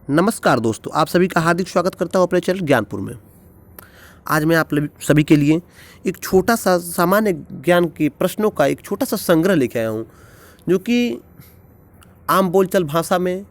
नमस्कार दोस्तों, आप सभी का हार्दिक स्वागत करता हूँ अपने चैनल ज्ञानपुर में। आज मैं आप सभी के लिए एक छोटा सा सामान्य ज्ञान के प्रश्नों का एक छोटा सा संग्रह लेके आया हूँ, जो कि आम बोलचाल भाषा में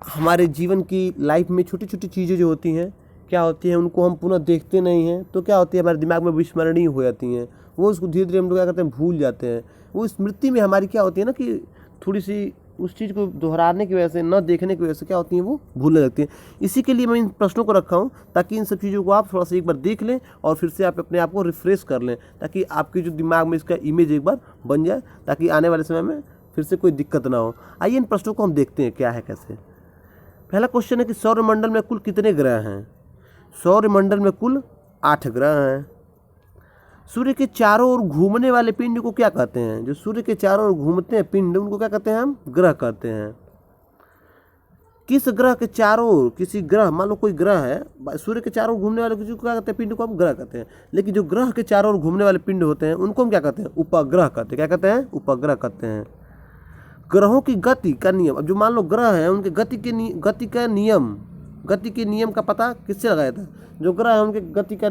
हमारे जीवन की लाइफ में छोटी छोटी चीज़ें जो होती हैं, क्या होती हैं, उनको हम पुनः देखते नहीं हैं तो क्या होती है, हमारे दिमाग में विस्मरणीय हो जाती हैं। वो उसको धीरे धीरे हम लोग क्या करते हैं, भूल जाते हैं। वो स्मृति में हमारी क्या होती है ना कि थोड़ी सी उस चीज़ को दोहराने की वजह से, न देखने की वजह से क्या होती हैं, वो भूलने लगती हैं। इसी के लिए मैं इन प्रश्नों को रखा हूँ, ताकि इन सब चीज़ों को आप थोड़ा सा एक बार देख लें और फिर से आप अपने आप को रिफ्रेश कर लें, ताकि आपके जो दिमाग में इसका इमेज एक बार बन जाए, ताकि आने वाले समय में फिर से कोई दिक्कत ना हो। आइए इन प्रश्नों को हम देखते हैं क्या है कैसे। पहला क्वेश्चन है कि सौरमंडल में कुल कितने ग्रह हैं? सौरमंडल में कुल 8 ग्रह हैं। सूर्य के चारों ओर घूमने वाले पिंड को क्या कहते हैं? जो सूर्य के चारों ओर घूमते हैं पिंड, उनको क्या कहते हैं? हम ग्रह कहते हैं। किस ग्रह के चारों ओर, किसी ग्रह, मान लो कोई ग्रह है, सूर्य के चारों ओर घूमने वाले किसी को क्या कहते हैं? पिंड को हम ग्रह कहते हैं। लेकिन जो ग्रह के चारों ओर घूमने वाले पिंड होते हैं, उनको हम क्या कहते हैं? उपग्रह कहते हैं। क्या कहते हैं? उपग्रह कहते हैं। ग्रहों की गति का नियम, अब जो मान लो ग्रह है, उनके गति के नियम का पता किससे लगाया था? जो ग्रह है उनके गति का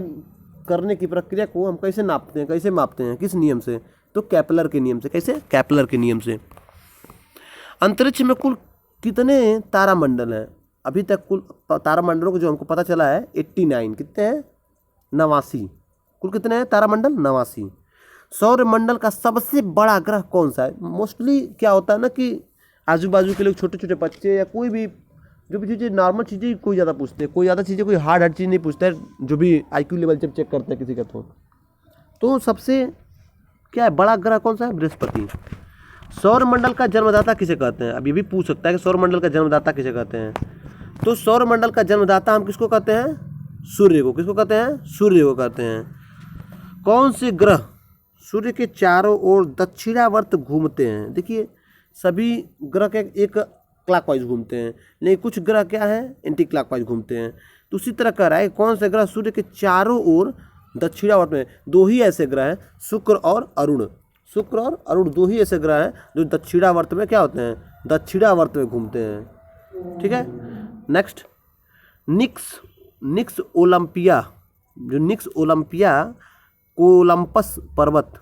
करने की प्रक्रिया को हम कैसे नापते हैं, कैसे मापते हैं, किस नियम से? तो केपलर के नियम से। कैसे? केपलर के नियम से। अंतरिक्ष में कुल कितने तारामंडल हैं? अभी तक कुल तारामंडलों को जो हमको पता चला है 89। कितने हैं? 89। कुल कितने हैं तारामंडल? 89। सौरमंडल का सबसे बड़ा ग्रह कौन सा है? मोस्टली क्या होता है ना कि आजू बाजू के लोग, छोटे छोटे बच्चे या कोई भी जो भी चीज़ें, नॉर्मल चीज़ें कोई ज़्यादा पूछते हैं, कोई ज़्यादा चीज़ें, कोई हार्ड चीज़ नहीं पूछता है। जो भी IQ लेवल जब चेक करते हैं किसी का, तो सबसे क्या है, बड़ा ग्रह कौन सा है? बृहस्पति। सौरमंडल का जन्मदाता किसे कहते हैं? अब ये भी पूछ सकता है कि सौरमंडल का जन्मदाता किसे कहते हैं। तो सौरमंडल का जन्मदाता हम किसको कहते हैं? सूर्य को। किसको कहते हैं? सूर्य को कहते हैं। कौन से ग्रह सूर्य के चारों ओर दक्षिणावर्त घूमते हैं? देखिए, सभी ग्रह के एक क्लॉकवाइज घूमते हैं, लेकिन कुछ ग्रह क्या है, एंटी क्लॉकवाइज घूमते हैं। तो उसी तरह कह रहा है कौन से ग्रह सूर्य के चारों ओर दक्षिणावर्त में, दो ही ऐसे ग्रह हैं, शुक्र और अरुण। शुक्र और अरुण दो ही ऐसे ग्रह हैं जो दक्षिणावर्त में क्या होते हैं? दक्षिणावर्त में घूमते हैं। ठीक है। नेक्स्ट, निक्स ओलंपिया, जो निक्स ओलंपिया कोलंपस पर्वत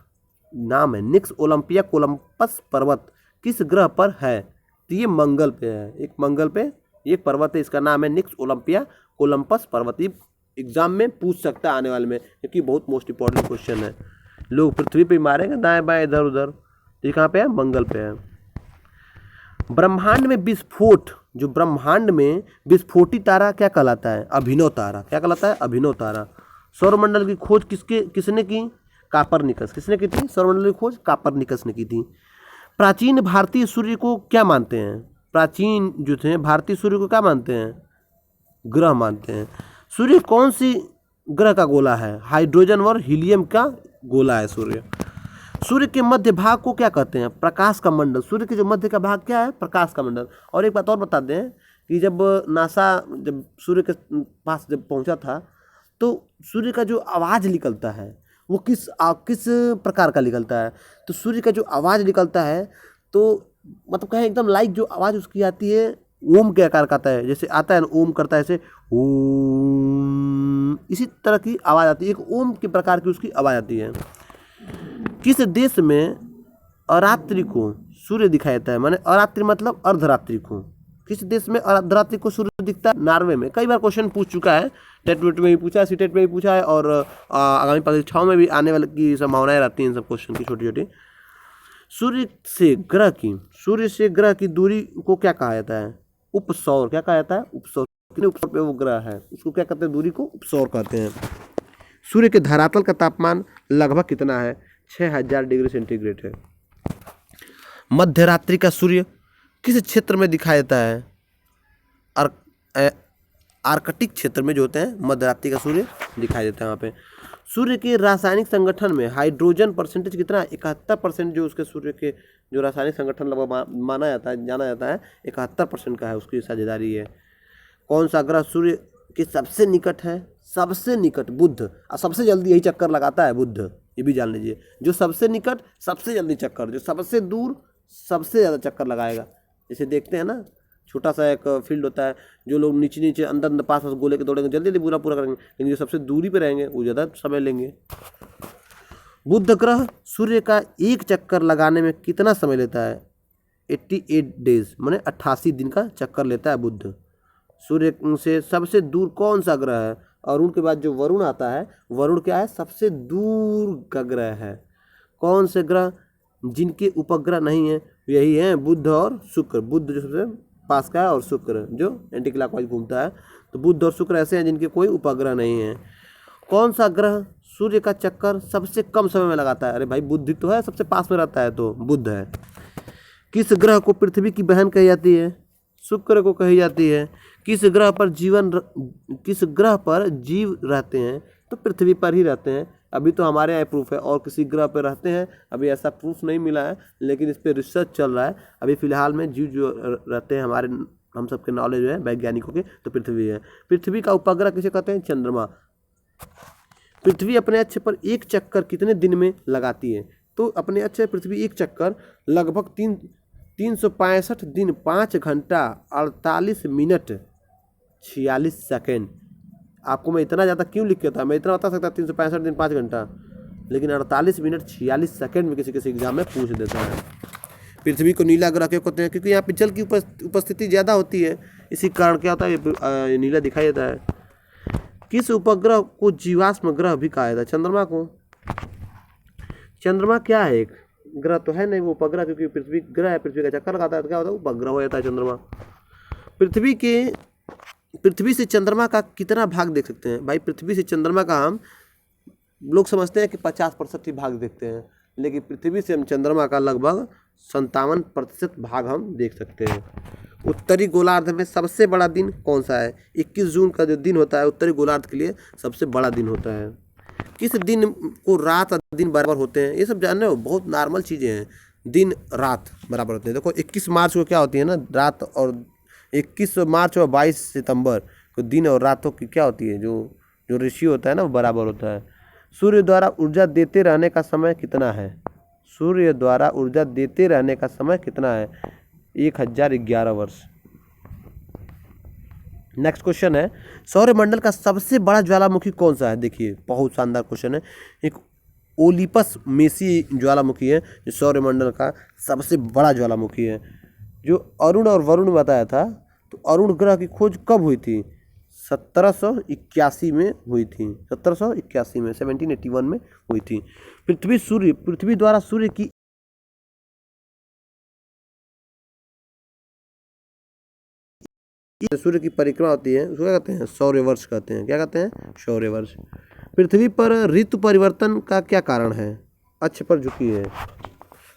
नाम है, निक्स ओलंपिया कोलंपस पर्वत किस ग्रह पर है? तो ये मंगल पे है। एक मंगल पे ये पर्वत है, इसका नाम है निक्स ओलंपिया कोलंपस पर्वत। ये एग्जाम में पूछ सकता है आने वाले में, क्योंकि बहुत मोस्ट इंपॉर्टेंट क्वेश्चन है। लोग पृथ्वी पे मारेंगे दाएं बाएं इधर उधर, तो ये कहाँ पे है? मंगल पे है। ब्रह्मांड में विस्फोट, जो ब्रह्मांड में विस्फोटी तारा क्या कहलाता है? अभिनव तारा। क्या कहलाता है? अभिनव तारा। सौरमंडल की खोज किसने की? कापरनिकस। किसने की थी? सौरमंडल की खोज कापरनिकस ने की थी। प्राचीन भारतीय सूर्य को क्या मानते हैं? प्राचीन जो थे भारतीय सूर्य को क्या मानते हैं? ग्रह मानते हैं। सूर्य कौन सी ग्रह का गोला है? हाइड्रोजन और हीलियम का गोला है सूर्य। सूर्य के मध्य भाग को क्या कहते हैं? प्रकाश का मंडल। सूर्य के जो मध्य का भाग क्या है? प्रकाश का मंडल। और एक बात और बता दें कि जब नासा जब सूर्य के पास जब पहुंचा था, तो सूर्य का जो आवाज़ निकलता है वो किस प्रकार का निकलता है? तो सूर्य का जो आवाज़ निकलता है, तो मतलब कहें एकदम लाइक जो आवाज़ उसकी आती है, ओम के आकार का आता है। जैसे आता है ना, ओम करता है ऐसे, ओम, इसी तरह की आवाज़ आती है। एक ओम के प्रकार की उसकी आवाज़ आती है। किस देश में अरात्रि को सूर्य दिखाई देता है? माने अरात्रि मतलब अर्धरात्रि को। किस देश में अर्धरात्रि को सूर्य दिखता है? नॉर्वे में। कई बार क्वेश्चन पूछ चुका है, टेट में भी पूछा है, सीटेट में भी पूछा है, और आगामी परीक्षाओं में भी आने वाले की संभावनाएं रहती हैं इन सब क्वेश्चन की, छोटी छोटी। सूर्य से ग्रह की दूरी को क्या कहा जाता है? उपसौर। क्या कहा जाता है? उपसौर। उपसौर पे वो ग्रह है, उसको क्या कहते हैं? दूरी को उपसौर कहते हैं। सूर्य के धरातल का तापमान लगभग कितना है? 6000 डिग्री सेंटीग्रेड है। मध्य रात्रि का सूर्य किस क्षेत्र में दिखाई देता है? आर्कटिक क्षेत्र में जो होते हैं, मध्य रात्रि का सूर्य दिखाई देता है वहाँ पे। सूर्य के रासायनिक संगठन में हाइड्रोजन परसेंटेज कितना? 71% जो उसके सूर्य के जो रासायनिक संगठन लगभग माना जाता है, जाना जाता है, 71% का है, उसकी साझेदारी है। कौन सा ग्रह सूर्य के सबसे निकट है? सबसे निकट बुध। और सबसे जल्दी यही चक्कर लगाता है बुध, ये भी जान लीजिए। जो सबसे निकट सबसे जल्दी चक्कर, जो सबसे दूर सबसे ज़्यादा चक्कर लगाएगा। जैसे देखते हैं ना, छोटा सा एक फील्ड होता है। जो लोग नीचे नीचे अंदर अंदर पास पास गोले के दौड़ेंगे जल्दी जल्दी पूरा पूरा करेंगे, लेकिन जो सबसे दूरी पे रहेंगे वो ज़्यादा समय लेंगे। बुध ग्रह सूर्य का एक चक्कर लगाने में कितना समय लेता है? 88 डेज, माने 88 दिन का चक्कर लेता है बुध। सूर्य से सबसे दूर कौन सा ग्रह है? अरुण के बाद जो वरुण आता है, वरुण क्या है? सबसे दूर का ग्रह है। कौन से ग्रह जिनके उपग्रह नहीं है? यही है बुध और शुक्र। बुध जो सबसे पास का है और शुक्र जो एंटी क्लॉकवाइज घूमता है। तो बुध और शुक्र ऐसे हैं जिनके कोई उपग्रह नहीं है। कौन सा ग्रह सूर्य का चक्कर सबसे कम समय में लगाता है? अरे भाई बुध तो है, सबसे पास में रहता है तो बुध है। किस ग्रह को पृथ्वी की बहन कही जाती है? शुक्र को कही जाती है। किस ग्रह पर जीव रहते हैं? तो पृथ्वी पर ही रहते हैं। अभी तो हमारे यहाँ प्रूफ है, और किसी ग्रह पर रहते हैं अभी ऐसा प्रूफ नहीं मिला है, लेकिन इस पर रिसर्च चल रहा है। अभी फिलहाल में जीव जो रहते हैं हमारे, हम सबके नॉलेज है वैज्ञानिकों के, तो पृथ्वी है। पृथ्वी का उपग्रह किसे कहते हैं? चंद्रमा। पृथ्वी अपने अक्ष पर एक चक्कर कितने दिन में लगाती है? तो अपने अक्ष पर पृथ्वी एक चक्कर लगभग 365 दिन 5 घंटा 48 मिनट 46 सेकेंड। आपको मैं इतना ज़्यादा क्यों लिख के था? मैं इतना बता सकता 365 दिन 5 घंटा, लेकिन 48 मिनट 46 सेकेंड में किसी किसी एग्जाम में पूछ देता है। पृथ्वी को नीला ग्रह क्यों कहते हैं? क्योंकि यहाँ पे जल की उपस्थिति ज़्यादा होती है, इसी कारण क्या होता है ये नीला दिखाई देता है। किस उपग्रह को जीवाश्म ग्रह भी कहा जाता है? चंद्रमा को। चंद्रमा क्या है? एक ग्रह तो है नहीं, वो उपग्रह, क्योंकि पृथ्वी ग्रह है, पृथ्वी का चक्कर लगाता है तो क्या होता है? उपग्रह हो जाता है चंद्रमा। पृथ्वी से चंद्रमा का कितना भाग देख सकते हैं? भाई पृथ्वी से चंद्रमा का हम लोग समझते हैं कि 50% ही भाग देखते हैं, लेकिन पृथ्वी से हम चंद्रमा का लगभग 57% भाग हम देख सकते हैं। उत्तरी गोलार्ध में सबसे बड़ा दिन कौन सा है? 21 जून का जो दिन होता है उत्तरी गोलार्ध के लिए सबसे बड़ा दिन होता है। किस दिन को रात और दिन बराबर होते हैं? ये सब जानने हो बहुत नॉर्मल चीज़ें हैं। दिन रात बराबर होते हैं। देखो 21 मार्च को क्या होती है ना, रात, और 21 मार्च और 22 सितंबर को दिन और रातों की क्या होती है, जो रेशियो होता है ना वो बराबर होता है। सूर्य द्वारा ऊर्जा देते रहने का समय कितना है? सूर्य द्वारा ऊर्जा देते रहने का समय कितना है? 1011 वर्ष। नेक्स्ट क्वेश्चन है, सौरमंडल का सबसे बड़ा ज्वालामुखी कौन सा है? देखिए बहुत शानदार क्वेश्चन है। एक ओलिपस मेसी ज्वालामुखी है जो सौरमंडल का सबसे बड़ा ज्वालामुखी है। जो अरुण और वरुण बताया था, तो अरुण ग्रह की खोज कब हुई थी? 1781 में हुई थी। 1781 में, 1781 में हुई थी। पृथ्वी द्वारा सूर्य की परिक्रमा होती है, उसको क्या कहते हैं? सौर्यवर्ष कहते हैं। क्या कहते हैं? सौर्यवर्ष। पृथ्वी पर ऋतु परिवर्तन का क्या कारण है? अक्ष पर झुकी है।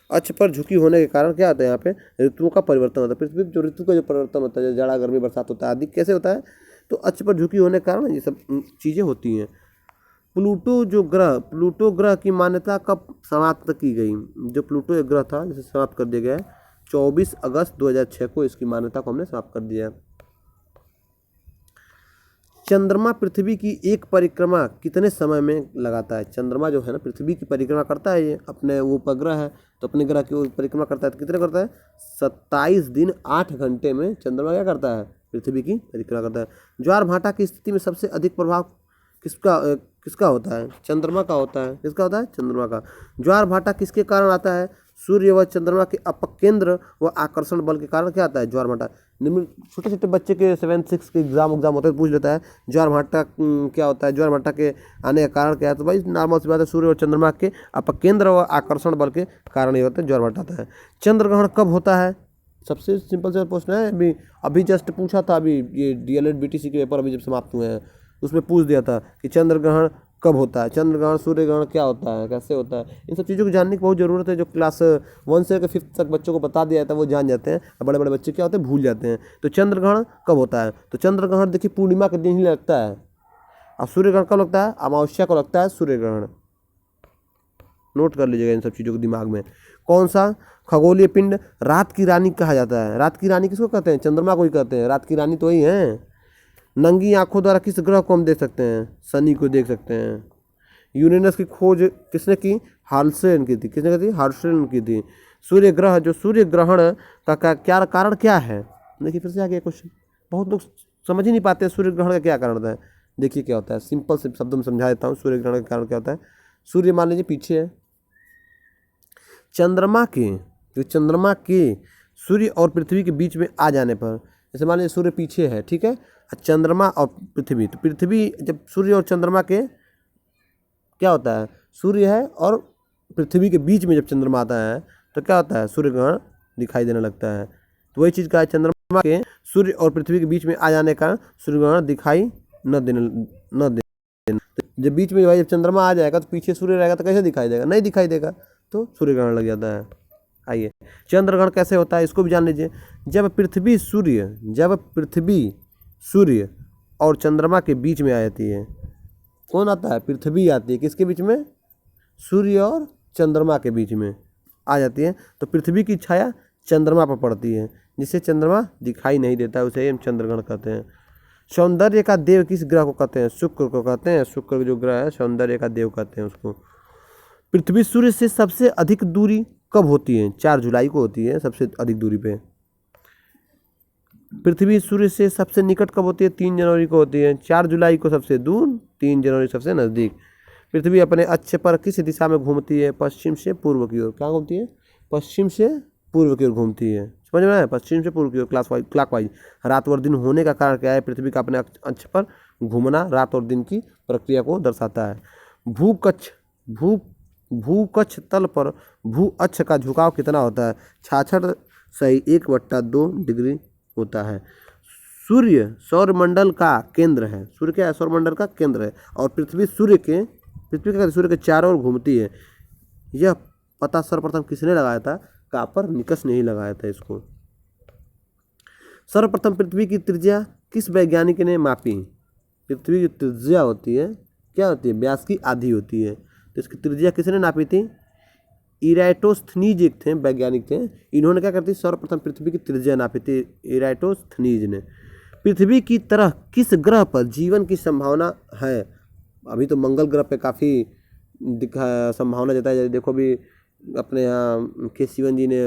अक्ष पर झुकी होने के कारण क्या होता है? यहाँ पे ऋतुओं का परिवर्तन होता है। पृथ्वी जो ऋतु का जो परिवर्तन होता है, जाड़ा गर्मी बरसात होता है आदि, कैसे होता है? तो अक्ष पर झुकी होने के कारण ये सब चीज़ें होती हैं। प्लूटो ग्रह की मान्यता कब समाप्त की गई? जो प्लूटो एक ग्रह था जिसे समाप्त कर दिया गया है 24 अगस्त 2006 को, इसकी मान्यता को हमने समाप्त कर दिया। चंद्रमा पृथ्वी की एक परिक्रमा कितने समय में लगाता है? चंद्रमा जो है ना पृथ्वी की परिक्रमा करता है, ये अपने वो उपग्रह है तो अपने ग्रह की परिक्रमा करता है, तो कितने करता है? 27 दिन 8 घंटे में चंद्रमा क्या करता है? पृथ्वी की परिक्रमा करता है। ज्वार भाटा की स्थिति में सबसे अधिक प्रभाव किसका होता है? चंद्रमा का होता है। किसका होता है? चंद्रमा का। ज्वार भाटा किसके कारण आता है? सूर्य व चंद्रमा के अपकेंद्र व आकर्षण बल के कारण क्या आता है? ज्वार भाटा। छोटे छोटे बच्चे के 7-6 के एग्जाम होते हैं, पूछ लेता है ज्वार भाटा क्या होता है, ज्वार भाटा के आने का कारण क्या है? तो भाई नॉर्मल सी बात है, सूर्य और चंद्रमा के अपकेंद्र व आकर्षण बल के कारण ये होता है, ज्वार भाटा आता है। चंद्र ग्रहण कब होता है? सबसे सिंपल से प्रश्न है, अभी जस्ट पूछा था, अभी ये DLED BTC के पेपर अभी जब समाप्त हुए हैं उसमें पूछ दिया था कि चंद्र ग्रहण कब होता है, चंद्र ग्रहण सूर्य ग्रहण क्या होता है, कैसे होता है। इन सब चीज़ों को जानने की बहुत ज़रूरत है। जो क्लास 1 से 5 तक बच्चों को बता दिया जाता है वो जान जाते हैं, और बड़े बड़े बच्चे क्या होते हैं? भूल जाते हैं। तो चंद्र ग्रहण कब होता है? तो चंद्र ग्रहण देखिए पूर्णिमा के दिन ही लगता है। और सूर्य ग्रहण कब लगता है? अमावस्या को लगता है सूर्य ग्रहण। नोट कर लीजिएगा इन सब चीज़ों को दिमाग में। कौन सा खगोलीय पिंड रात की रानी कहा जाता है? रात की रानी किसको कहते हैं? चंद्रमा को ही कहते हैं। रात की रानी तो वही है। नंगी आंखों द्वारा किस ग्रह को हम देख सकते हैं? शनि को देख सकते हैं। यूरेनस की खोज किसने की? हाल्सेन की थी। किसने की थी? हाल्सेन की थी। सूर्य ग्रह, जो सूर्य ग्रहण का क्या कारण क्या है? देखिए फिर से आ गया क्वेश्चन। बहुत लोग समझ ही नहीं पाते सूर्य ग्रहण का क्या कारण होता है। देखिए क्या होता है, सिंपल से शब्दों में समझा देता हूँ। सूर्य ग्रहण का कारण क्या होता है। सूर्य मान लीजिए पीछे है, चंद्रमा के सूर्य और पृथ्वी के बीच में आ जाने पर, जैसे मान लीजिए सूर्य पीछे है, ठीक है, चंद्रमा और पृथ्वी, तो पृथ्वी जब सूर्य और चंद्रमा के क्या होता है, सूर्य है और पृथ्वी के बीच में जब चंद्रमा आता है तो क्या होता है, सूर्य ग्रहण दिखाई देने लगता है। तो वही चीज़ का है, चंद्रमा के सूर्य और पृथ्वी के बीच में आ जाने का सूर्य ग्रहण दिखाई न देना। तो जब बीच में भाई जब चंद्रमा आ जाएगा तो पीछे सूर्य रहेगा तो कैसे दिखाई देगा, नहीं दिखाई देगा, तो सूर्य ग्रहण लग जाता है। आइए चंद्र ग्रहण कैसे होता है इसको भी जान लीजिए। जब पृथ्वी सूर्य और चंद्रमा के बीच में आ जाती है, कौन आता है, पृथ्वी आती है, किसके बीच में, सूर्य और चंद्रमा के बीच में आ जाती है, तो पृथ्वी की छाया चंद्रमा पर पड़ती है, जिससे चंद्रमा दिखाई नहीं देता है, उसे हम चंद्रग्रहण कहते हैं। सौंदर्य का देव किस ग्रह को कहते हैं, शुक्र को कहते हैं। शुक्र जो ग्रह है सौंदर्य का देव कहते हैं उसको। पृथ्वी सूर्य से सबसे अधिक दूरी कब होती है, 4 जुलाई को होती है सबसे अधिक दूरी पे। पृथ्वी सूर्य से सबसे निकट कब होती है, 3 जनवरी को होती है। 4 जुलाई को सबसे दूर, 3 जनवरी सबसे नज़दीक। पृथ्वी अपने अक्ष पर किस दिशा में घूमती है, पश्चिम से पूर्व की ओर। क्या घूमती है, पश्चिम से पूर्व की ओर घूमती है, समझ में आया, पश्चिम से पूर्व की ओर, क्लॉकवाइज। रात और दिन होने का कारण क्या है, पृथ्वी का अपने अक्ष पर घूमना रात और दिन की प्रक्रिया को दर्शाता है। भूकक्ष तल पर भू अक्ष का झुकाव कितना होता है, 66.1/2 डिग्री होता है। सूर्य सौरमंडल का केंद्र है, सूर्य क्या है, सौरमंडल का केंद्र है, और पृथ्वी सूर्य के चारों ओर घूमती है। यह पता सर्वप्रथम किसने लगाया था, कापरनिकस ने ही लगाया था इसको। सर्वप्रथम पृथ्वी की त्रिज्या किस वैज्ञानिक ने मापी। पृथ्वी की त्रिज्या होती है, क्या होती है, व्यास की आधी होती है, तो इसकी त्रिज्या किसने नापी थी, इराटोस्थनीज एक थे वैज्ञानिक थे, इन्होंने क्या करती, सर्वप्रथम पृथ्वी की त्रिज्या नापी थी इराटोस्थनीज ने। पृथ्वी की तरह किस ग्रह पर जीवन की संभावना है। अभी तो मंगल ग्रह पे काफ़ी संभावना जताई जाती है। देखो अभी अपने यहाँ के सिवन जी ने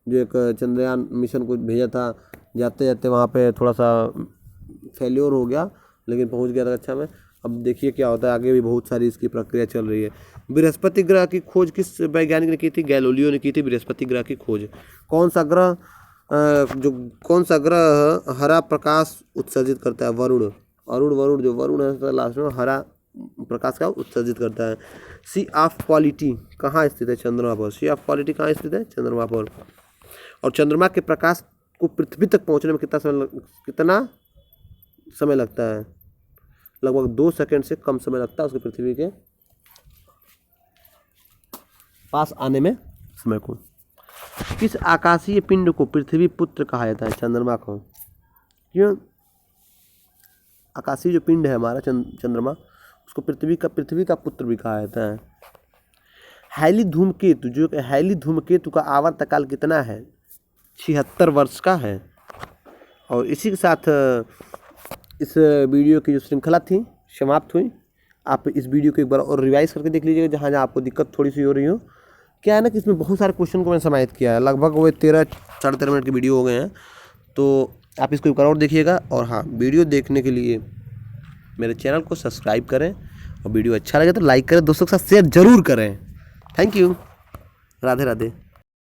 जो एक चंद्रयान मिशन को भेजा था, जाते जाते वहाँ पे थोड़ा सा फेल्योर हो गया, लेकिन पहुँच गया था अच्छा में। अब देखिए क्या होता है, आगे भी बहुत सारी इसकी प्रक्रिया चल रही है। बृहस्पति ग्रह की खोज किस वैज्ञानिक ने की थी, गैलीलियो ने की थी बृहस्पति ग्रह की खोज। कौन सा ग्रह हरा प्रकाश उत्सर्जित करता है, वरुण जो वरुण है लास्ट में हरा प्रकाश का उत्सर्जित करता है। सी ऑफ क्वालिटी कहाँ स्थित है, चंद्रमा पर। सी ऑफ क्वालिटी कहाँ स्थित है, चंद्रमा पर। और चंद्रमा के प्रकाश को पृथ्वी तक पहुँचने में कितना समय लगता है, लगभग 2 सेकंड से कम समय लगता है उसके पृथ्वी के पास आने में समय को। किस आकाशीय पिंड को पृथ्वी पुत्र कहा जाता है, चंद्रमा को। क्यों, आकाशीय जो पिंड है हमारा चंद्रमा, उसको पृथ्वी का पुत्र भी कहा जाता है। हैली धूमकेतु का आवर्तकाल कितना है, 76 वर्ष का है। और इसी के साथ इस वीडियो की जो श्रृंखला थी समाप्त हुई। आप इस वीडियो को एक बार और रिवाइज करके देख लीजिएगा जहाँ जहाँ आपको दिक्कत थोड़ी सी हो रही हो। क्या है ना कि इसमें बहुत सारे क्वेश्चन को मैंने समाहित किया है, लगभग वो 13 साढ़े 13 मिनट की वीडियो हो गए हैं, तो आप इसको एक बार और देखिएगा। और हाँ, वीडियो देखने के लिए मेरे चैनल को सब्सक्राइब करें, और वीडियो अच्छा लगे तो लाइक करें, दोस्तों के साथ शेयर जरूर करें। Thank you, Radhe Radhe.